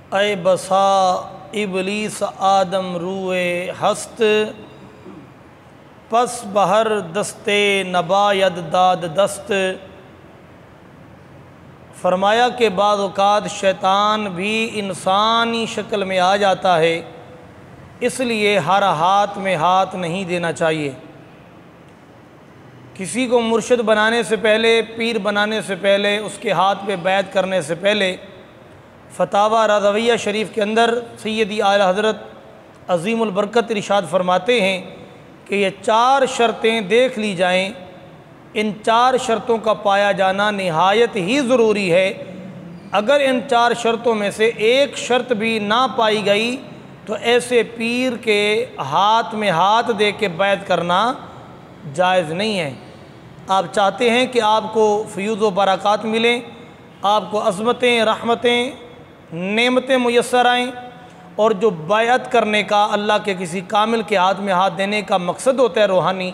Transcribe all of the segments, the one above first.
اے بسا ابلیس آدم روئے ہست، پس بہر دستے نباید داد دست۔ فرمایا کہ بعض اوقات شیطان بھی انسانی شکل میں آ جاتا ہے، اس لیے ہر ہاتھ میں ہاتھ نہیں دینا چاہیے۔ کسی کو مرشد بنانے سے پہلے، پیر بنانے سے پہلے، اس کے ہاتھ پہ بیعت کرنے سے پہلے فتاوی رضویہ شریف کے اندر سیدی اعلی حضرت عظیم البرکت ارشاد فرماتے ہیں کہ یہ 4 شرطیں دیکھ لی جائیں، ان 4 شرطوں کا پایا جانا نہایت ہی ضروری ہے۔ اگر ان 4 شرطوں میں سے ایک شرط بھی نہ پائی گئی تو ایسے پیر کے ہاتھ میں ہاتھ دے کے بیعت کرنا جائز نہیں ہے۔ آپ چاہتے ہیں کہ آپ کو فیوض و برکات ملیں، آپ کو عظمتیں، رحمتیں، نعمتیں میسر آئیں، اور جو بیعت کرنے کا اللہ کے کسی کامل کے ہاتھ میں ہاتھ دینے کا مقصد ہوتا ہے روحانی،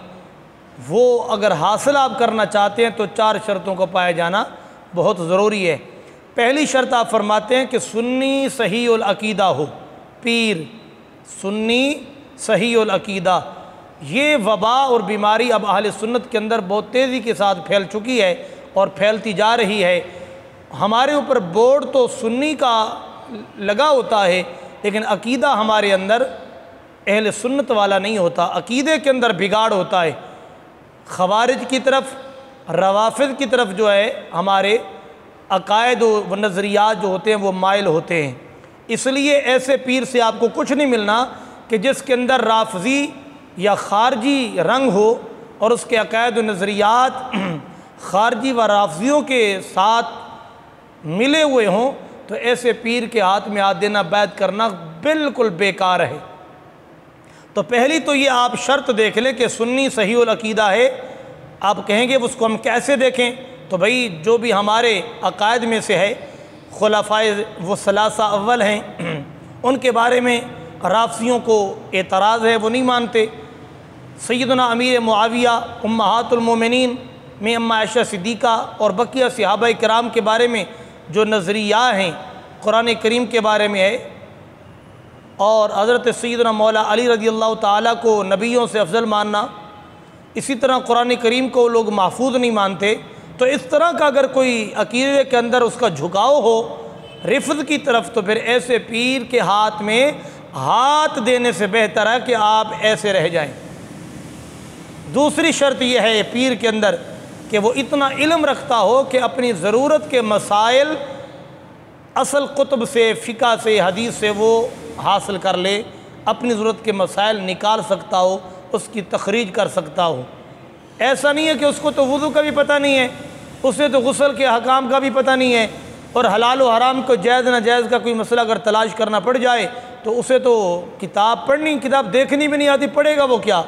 وہ اگر حاصل آپ کرنا چاہتے ہیں تو 4 شرطوں کو پایا جانا بہت ضروری ہے۔ پہلی شرط آپ فرماتے ہیں کہ سنی صحیح العقیدہ ہو، پیر سنی صحیح العقیدہ۔ یہ وبا اور بیماری اب اہل سنت کے اندر بہت تیزی کے ساتھ پھیل چکی ہے اور پھیلتی جا رہی ہے۔ ہمارے اوپر بورڈ تو سنی کا لگا ہوتا ہے، لیکن عقیدہ ہمارے اندر اہل سنت والا نہیں ہوتا، عقیدے کے اندر بگاڑ ہوتا ہے۔ خوارج کی طرف، روافض کی طرف جو ہے ہمارے عقائد و نظریات جو ہوتے ہیں وہ مائل ہوتے ہیں۔ اس لیے ایسے پیر سے آپ کو کچھ نہیں ملنا کہ جس کے اندر رافضی یا خارجی رنگ ہو اور اس کے عقائد و نظریات خارجی و رافضیوں کے ساتھ ملے ہوئے ہوں، تو ایسے پیر کے ہاتھ میں ہاتھ دینا، بیعت کرنا بالکل بیکار ہے۔ تو پہلی تو یہ آپ شرط دیکھ لیں کہ سنی صحیح العقیدہ ہے۔ آپ کہیں گے اس کو ہم کیسے دیکھیں؟ تو بھئی جو بھی ہمارے عقائد میں سے ہے، خلفائے وہ ثلاثہ اول ہیں، ان کے بارے میں رافضیوں کو اعتراض ہے، وہ نہیں مانتے۔ سیدنا امیر معاویہ، امہات المومنین میں اماں عائشہ صدیقہ اور بقیہ صحابہ کرام کے بارے میں جو نظریہ ہیں، قرآن کریم کے بارے میں ہے، اور حضرت سیدنا مولا علی رضی اللہ تعالیٰ کو نبیوں سے افضل ماننا، اسی طرح قرآن کریم کو لوگ محفوظ نہیں مانتے۔ تو اس طرح کا اگر کوئی عقیدے کے اندر اس کا جھکاؤ ہو رفض کی طرف، تو پھر ایسے پیر کے ہاتھ میں ہاتھ دینے سے بہتر ہے کہ آپ ایسے رہ جائیں۔ دوسری شرط یہ ہے پیر کے اندر کہ وہ اتنا علم رکھتا ہو کہ اپنی ضرورت کے مسائل اصل کتب سے، فقہ سے، حدیث سے وہ حاصل کر لے، اپنی ضرورت کے مسائل نکال سکتا ہو، اس کی تخریج کر سکتا ہو۔ ایسا نہیں ہے کہ اس کو تو وضو کا بھی پتہ نہیں ہے، اسے تو غسل کے احکام کا بھی پتہ نہیں ہے، اور حلال و حرام کو جائز ناجائز کا کوئی مسئلہ اگر تلاش کرنا پڑ جائے تو اسے تو کتاب پڑھنی، کتاب دیکھنی بھی نہیں آتی، پڑھے گا وہ کیا؟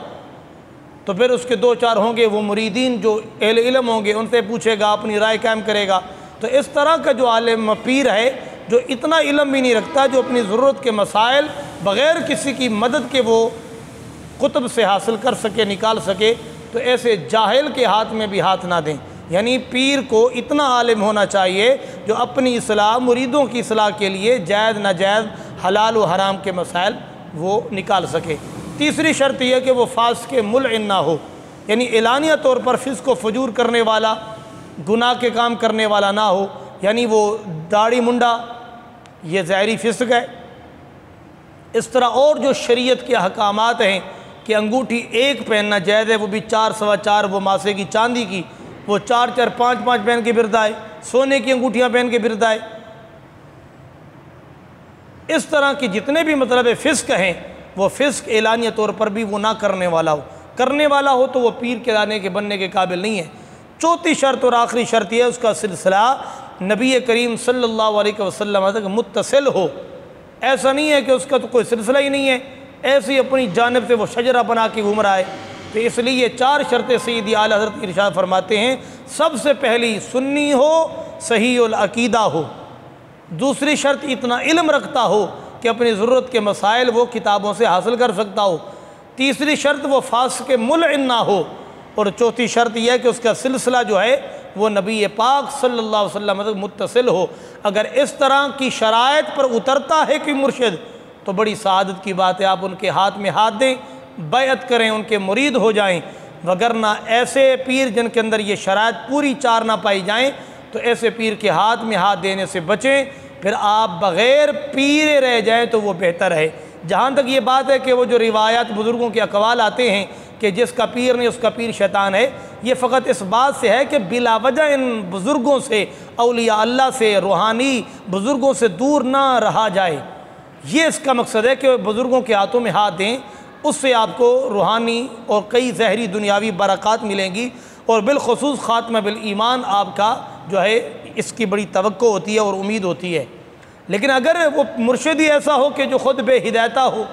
تو پھر اس کے 2-4 ہوں گے وہ مریدین جو اہل علم ہوں گے، ان سے پوچھے گا، اپنی رائے قائم کرے گا۔ تو اس طرح کا جو عالم پیر ہے جو اتنا علم بھی نہیں رکھتا، جو اپنی ضرورت کے مسائل بغیر کسی کی مدد کے وہ کتب سے حاصل کر سکے، نکال سکے، تو ایسے جاہل کے ہاتھ میں بھی ہاتھ نہ دیں۔ یعنی پیر کو اتنا عالم ہونا چاہیے جو اپنی اصلاح، مریدوں کی اصلاح کے لیے جائز ناجائز، حلال و حرام کے مسائل وہ نکال سکے۔ تیسری شرط یہ کہ وہ فاسق ملعن نہ ہو، یعنی اعلانیہ طور پر فسق و فجور کرنے والا، گناہ کے کام کرنے والا نہ ہو۔ یعنی وہ داڑھی منڈا، یہ ظاہری فسق ہے۔ اس طرح اور جو شریعت کے احکامات ہیں کہ انگوٹھی ایک پہننا جائز ہے، وہ بھی 4 سوا 4 وہ ماسے کی چاندی کی، وہ 4 5 پہن کے پھرتا ہے، سونے کی انگوٹھیاں پہن کے پھرتا ہے۔ اس طرح کی جتنے بھی مطلب فسق ہیں، وہ فسق اعلانیہ طور پر بھی وہ نہ کرنے والا ہو، کرنے والا ہو تو وہ پیر کے لانے کے بننے کے قابل نہیں ہے۔ چوتھی شرط اور آخری شرط یہ ہے اس کا سلسلہ نبی کریم صلی اللہ علیہ وسلم تک متصل ہو۔ ایسا نہیں ہے کہ اس کا تو کوئی سلسلہ ہی نہیں ہے، ایسے ہی اپنی جانب سے وہ شجرہ بنا کے گھوم رہا ہے۔ تو اس لیے یہ 4 شرطیں سیدی اعلی حضرت ارشاد فرماتے ہیں۔ سب سے پہلی سنی ہو، صحیح العقیدہ ہو۔ دوسری شرط اتنا علم رکھتا ہو کہ اپنی ضرورت کے مسائل وہ کتابوں سے حاصل کر سکتا ہو۔ تیسری شرط وہ فاسق ملعن نہ ہو، اور چوتھی شرط یہ ہے کہ اس کا سلسلہ جو ہے وہ نبی پاک صلی اللہ علیہ وسلم متصل ہو۔ اگر اس طرح کی شرائط پر اترتا ہے کہ مرشد تو بڑی سعادت کی بات ہے، آپ ان کے ہاتھ میں ہاتھ دیں، بیعت کریں، ان کے مرید ہو جائیں۔ وگرنہ ایسے پیر جن کے اندر یہ شرائط پوری چار نہ پائی جائیں تو ایسے پیر کے ہاتھ میں ہاتھ دینے سے بچیں، پھر آپ بغیر پیر رہ جائیں تو وہ بہتر ہے۔ جہاں تک یہ بات ہے کہ وہ جو روایات بزرگوں کے اقوال آتے ہیں کہ جس کا پیر نہیں اس کا پیر شیطان ہے، یہ فقط اس بات سے ہے کہ بلا وجہ ان بزرگوں سے، اولیاء اللہ سے، روحانی بزرگوں سے دور نہ رہا جائے۔ یہ اس کا مقصد ہے کہ بزرگوں کے ہاتھوں میں ہاتھ دیں، اس سے آپ کو روحانی اور کئی ظاہری دنیاوی برکات ملیں گی، اور بالخصوص خاتمہ بالایمان آپ کا جو ہے اس کی بڑی توقع ہوتی ہے اور امید ہوتی ہے۔ لیکن اگر وہ مرشد ہی ایسا ہو کہ جو خود بے ہدایتہ ہو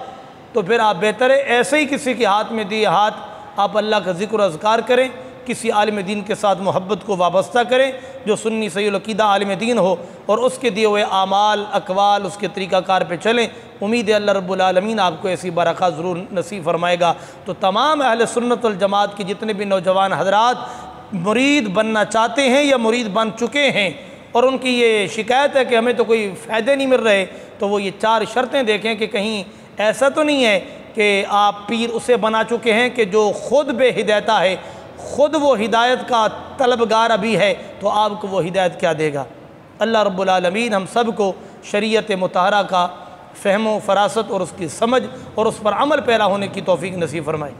تو پھر آپ بہتر ہے ایسے ہی کسی کے ہاتھ میں دیے ہاتھ آپ اللہ کا ذکر و اذکار کریں، کسی عالم دین کے ساتھ محبت کو وابستہ کریں جو سنی صحیح العقیدہ عالم دین ہو، اور اس کے دیے ہوئے اعمال اقوال اس کے طریقہ کار پہ چلیں۔ امید ہے اللہ رب العالمین آپ کو ایسی برکات ضرور نصیب فرمائے گا۔ تو تمام اہل سنت والجماعت کی جتنے بھی نوجوان حضرات مرید بننا چاہتے ہیں یا مرید بن چکے ہیں اور ان کی یہ شکایت ہے کہ ہمیں تو کوئی فائدے نہیں مل رہے، تو وہ یہ چار شرطیں دیکھیں کہ کہیں ایسا تو نہیں ہے کہ آپ پیر اسے بنا چکے ہیں کہ جو خود بے ہدایتہ ہے، خود وہ ہدایت کا طلبگار ابھی ہے، تو آپ کو وہ ہدایت کیا دے گا۔ اللہ رب العالمین ہم سب کو شریعت مطہرہ کا فہم و فراست اور اس کی سمجھ اور اس پر عمل پیرا ہونے کی توفیق نصیب فرمائے۔